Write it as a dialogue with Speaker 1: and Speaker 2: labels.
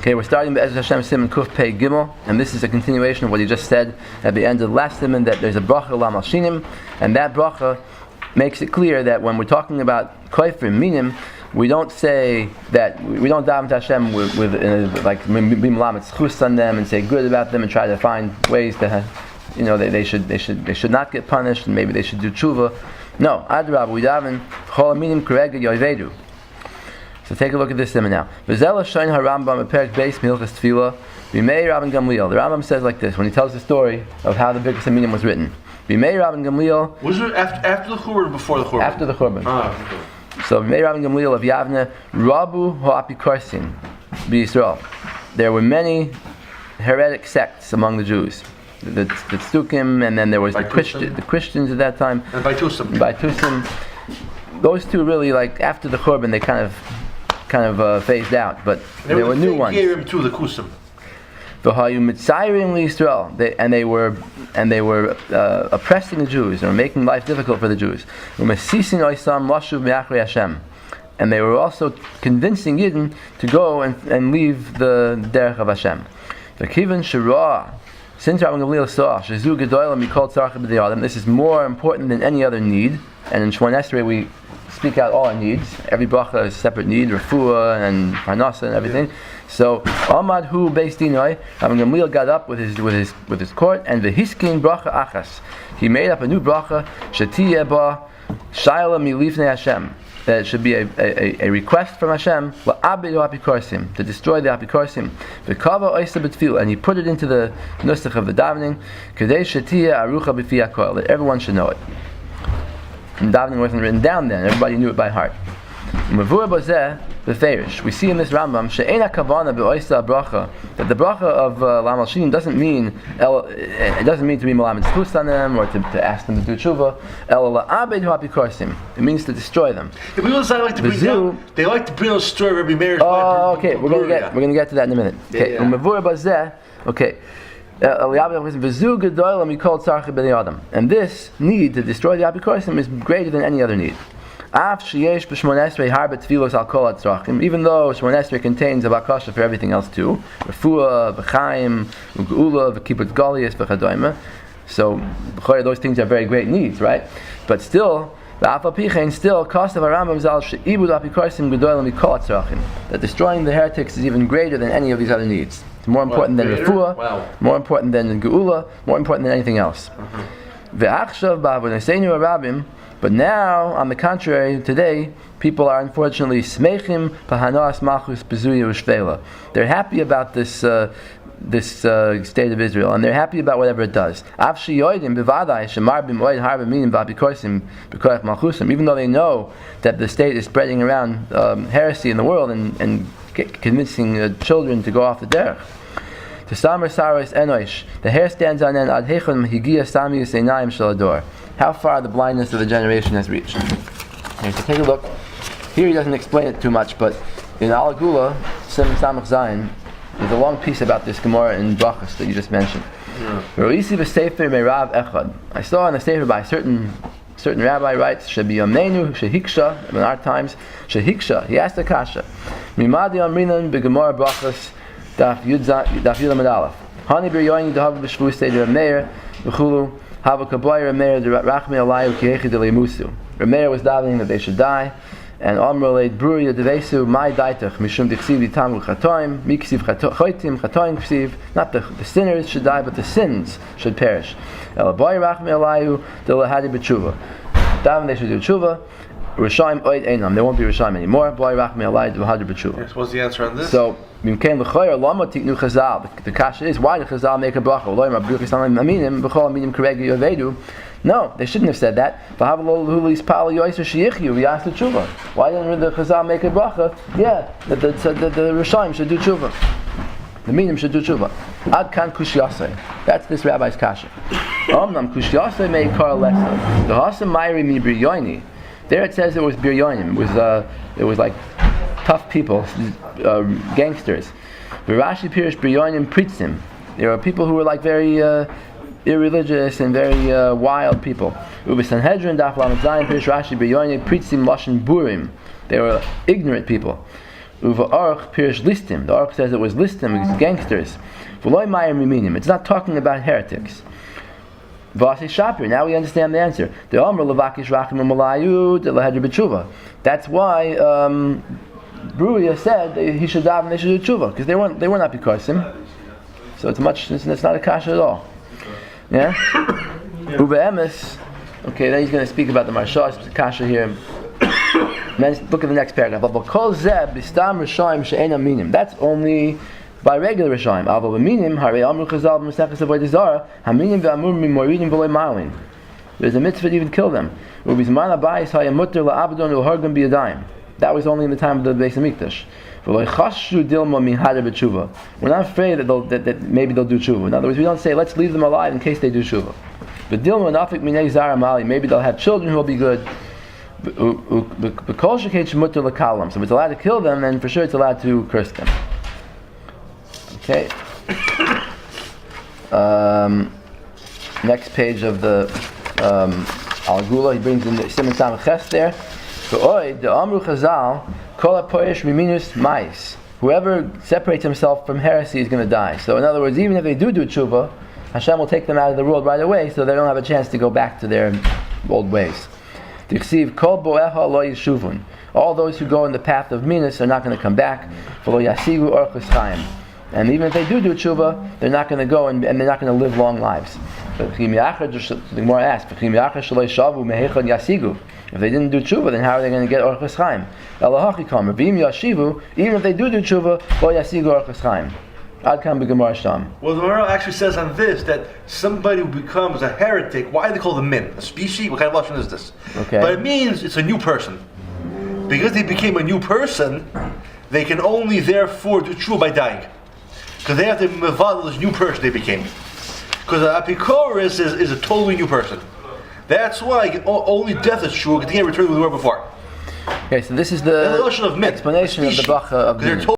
Speaker 1: Okay, we're starting Be'ez Hashem Siman Kuf Pei Gimel, and this is a continuation of what he just said at the end of the last Siman, that there's a bracha Lam Al Shinim, and that bracha makes it clear that when we're talking about Koifrim Minim, we don't say that we don't daven to Hashem with like be melamed zchus on them and say good about them and try to find ways to, they should not get punished and maybe they should do tshuva. No, Adrab, we daven Chol Minim Kerega Yovedu. So take a look at this simon now. V'zela shayin harambam aperik beis milchas tefillah b'mei Rabban Gamliel. The Rambam says like this when he tells the story of how the Birkas Haminim was written. B'mei Rabban Gamliel.
Speaker 2: Was it after the Churban or before the Churban?
Speaker 1: After the Churban.
Speaker 2: Okay.
Speaker 1: So b'mei Rabban Gamliel of Yavne Rabu ho'apikorsim b'Yisrael. There were many heretic sects among the Jews. The Tzukim, and then there was the Christians at that time.
Speaker 2: And
Speaker 1: Baitusim. Those two really, like after the Churban, they kind of phased out, but there were new ones.
Speaker 2: To the Kusim.
Speaker 1: And they were oppressing the Jews, or making life difficult for the Jews. And they were also convincing Yidden to go and leave the derech of Hashem. Since Rabban Gamliel saw this is more important than any other need, and in Shemon Esrei we speak out all our needs. Every bracha is a separate need, refuah and parnasa and everything. So Amad Hu Beis Dinoi, Rabban Gamliel got up with his court and v'hiskin bracha achas. He made up a new bracha shetiyeh ba shayla milifnei Hashem. That it should be a request from Hashem to destroy the apikorsim. And he put it into the nusach of the davening that everyone should know it. And davening wasn't written down then; everybody knew it by heart. We see in this Rambam that the bracha of Lam Al Shinim doesn't mean to be melamed zchus on them or to ask them to do tshuva. It means to destroy them.
Speaker 2: The people like to bring down. They like to bring the story of Rebbi Meir's.
Speaker 1: Oh, okay. We're gonna get to that in a minute. Okay. Okay. And this need to destroy the apikorsim is greater than any other need. Even though Shemon Esrei contains a bakasha for everything else too, refuah, b'chaim, u'geula, v'kibbutz galius, v'chadoyma. So those things are very great needs, right? But still, cost of Rambam zal she'ibud apikorsim gedolim mikol atzrachim. That destroying the heretics is even greater than any of these other needs. It's more important than refuah, more important than geula, more important than anything else. But now, on the contrary, today, people are unfortunately smechim pahanas machus bezuya u'shvela. They're happy about this state of Israel, and they're happy about whatever it does. Even though they know that the state is spreading around heresy in the world and convincing children to go off the derech. To samar saris enoish, the hair stands on end ad hechon higia samius einayim shalador. How far the blindness of the generation has reached. Okay, so take a look. Here he doesn't explain it too much, but in Al Gula, Simon Samach Zayin, there's a long piece about this Gemara in Brachos that you just mentioned. I saw in the Sefer by a certain rabbi writes, Shebiyamnenu shehiksha, in our times, shehiksha, he asked the kasha, Mimadi amrinan begemara Brachos, daf yud amid aleph. Hani biryoini dahav b'shvu seder meir, b'chulu, Rameir was davening that they should die, and Amr laid Bruria Devesu, my daitach, Mishum Dixiv Tamu Chatoim, Miksiv Choitim, Chatoim Ksiv, not the sinners should die, but the sins should perish. Elaboy Rachme Alayu, Delahadi B'tshuva. Daven they should do tshuva. Rishayim oid einam. There won't be Rishayim anymore. Boy rachmi alai d'v'hadr b'tshuva.
Speaker 2: Yes, what's the answer on this?
Speaker 1: So, b'mkein l'choyer lama tiknu chazal. The kasha is, why did chazal make a bracha? L'oyim abruch yisam aminim b'chol aminim keregi yovedu. No, they shouldn't have said that. V'hav lo l'hulis pal yoyser sheyichyu v'yas l'tshuva. Why didn't the chazal make a bracha? Yeah, that the Rishayim should do tshuva. The minim should do tshuva. Ad kan kushyasei. That's this rabbi's kasha. Omnam kushyasei mei kar lesa. The hasam mayri mi b'yoyni. There it says it was biryonim. It was like tough people, gangsters. V'Rashi pirish biryonim pritzim. There are people who were like very irreligious and very wild people. U'v'Sanhedrin daf lamed zayin pirish Rashi biryonim pritzim lashon burim. They were ignorant people. Uva Aruch Pirish Listim. The Aruch says it was Listim, it's gangsters. V'loi Mayim Miminim. It's not talking about heretics. V'asei Shapir. Now we understand the answer. The Amr Levakish Rachim Malayu De Lahedra B'Tshuva. That's why Bruya said he should daven and they should do tshuva, because they were not bikosim. So it's not a kasha at all. Yeah. Uva Emes. Okay, then he's going to speak about the Marsha, kasha here. Then look at the next paragraph. That's only by regular Rasha'im. There's a mitzvah to even kill them. That was only in the time of the Beis Hamikdash. We're not afraid that maybe they'll do tshuva. In other words, we don't say let's leave them alive in case they do tshuva. But maybe they'll have children who will be good. So if it's allowed to kill them, then for sure it's allowed to curse them. Okay. Next page of the Al Gula, he brings in the Simon Samach Ches there. Whoever separates himself from heresy is going to die. So in other words, even if they do tshuva, Hashem will take them out of the world right away, so they don't have a chance to go back to their old ways. All those who go in the path of Minas are not going to come back. And even if they do tshuva, they're not going to go and they're not going to live long lives. The Gemara asks, if they didn't do tshuva, then how are they going to get Orchos Chaim? Even if they do tshuva, well, the
Speaker 2: Gemara actually says on this that somebody who becomes a heretic, why do they call them min? A species? What kind of lashon is this?
Speaker 1: Okay.
Speaker 2: But it means it's a new person. Because they became a new person, they can only therefore do tshuva by dying. Because they have to mevadel this new person they became. Because an apikoris is a totally new person. That's why only death is true, because they can't return to who they were before.
Speaker 1: Okay, so this is the explanation of the bracha of